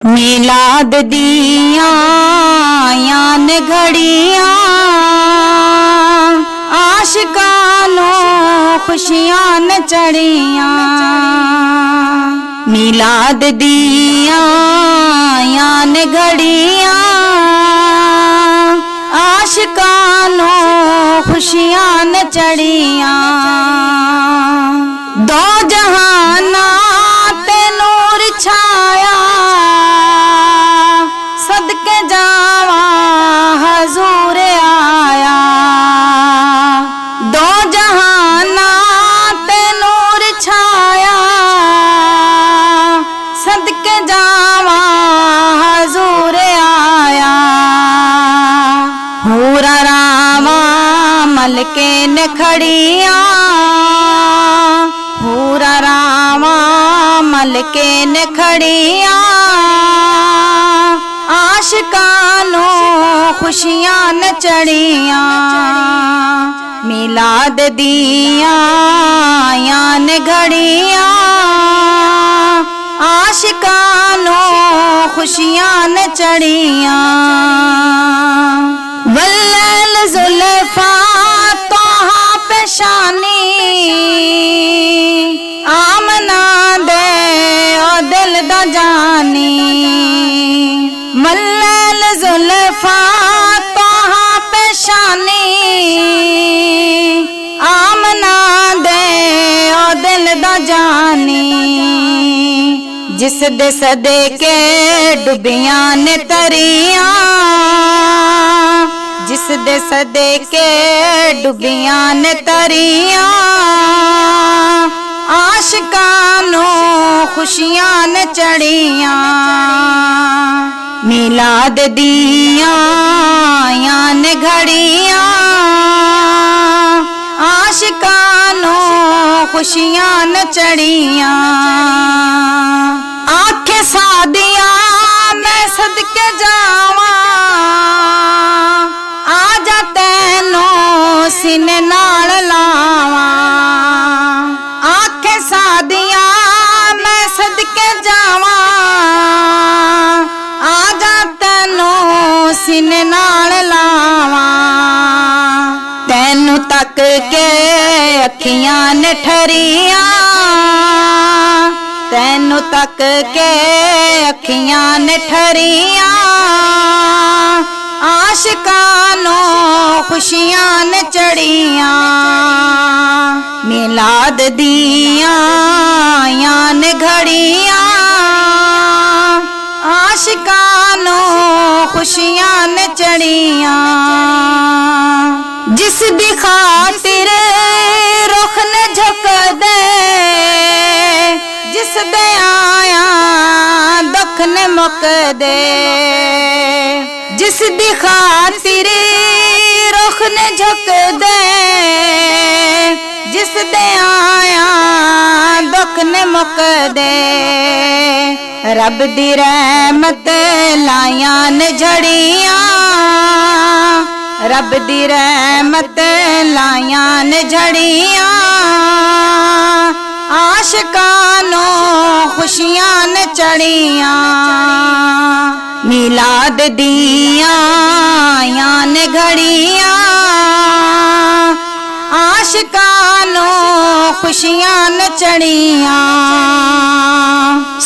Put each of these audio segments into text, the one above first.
मिलाद दिया यान घड़ियां आशिकानों खुशियां न चढ़ियां। मिलाद दिया यान घड़ियां आशिकानों खुशियां न चढ़ियां। दो जहाना ते नूर छाया सदके जावा हजूर आया। दो जहाना ते नूर छाया सदके जावा हजूर आया। हूरा रावा मलके ने खड़िया हूरा रावा मलके ने खड़िया आशिकानों खुशियां न चढ़ियां। मिलाद दिया यान घड़ियां आशिकानों खुशियां न चढ़ियां। वल्लैल जुल्फा तोहा पेशानी आमना दे ओ दिल दा जानी। वल्लैल जुल्फा तोहा पेशानी आमना दे ओ दिल दा जानी। जिस दे सदके डुबियां ने तरियां जिस दे सदके डुबियां ने तरियां आशिकानों खुशियां न चढ़ियां। मिलाद दिया यान घड़ियां आशिकानों खुशियां न चढ़ियां। आंखें सादिया मैं सदके जावा आजा तैनो सीने नाल लावा। आंखें सादिया मैं सदके जावा आजा तैनो सीने नाल लावा। तैनू तक के अखियां ने ठरियां तैनू तक के अखियां ने ठरियां आशिकानों खुशियां न चढ़ियां। मिलाद दिया यान घड़ियां आशिकानों खुशियां न चढ़ियां। जिस दी खातिर रुख न झुक दे जिस दे आया दुख न मुक दे। जिस दी खातिर रुख न झुक दे जिस दे आया दुख न मुक दे। रब दी रहमत लाया न झड़ियां रब दी रहमत लाया न झड़ियां आशिकानों खुशियां न चढ़ियां। मिलाद दिया यान घड़ियां आशिकानों खुशियां न चढ़ियां।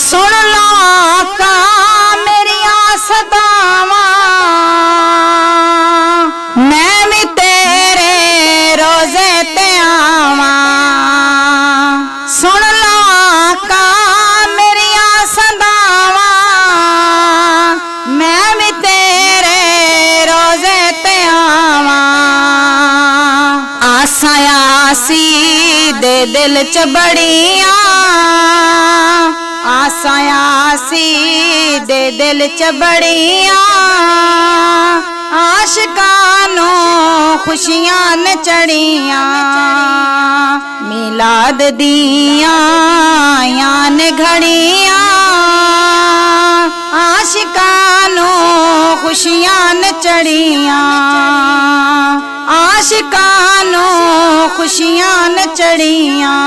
सुन लो आका मेरिया सदावां मैं भी तेरे रोजे ते आवां। सुन लो आका मेरिया सदावां मैं भी तेरे रोजे ते आवां। आसां आसी दे दिल च बड़ियां आसां आसी दे दिल च बड़ियां आशिकानों खुशियां न चढ़ियां। मिलाद दिया यान घड़ियां आशिकानों खुशियां न चढ़ियां आशिकानों खुशियां न चढ़ियां।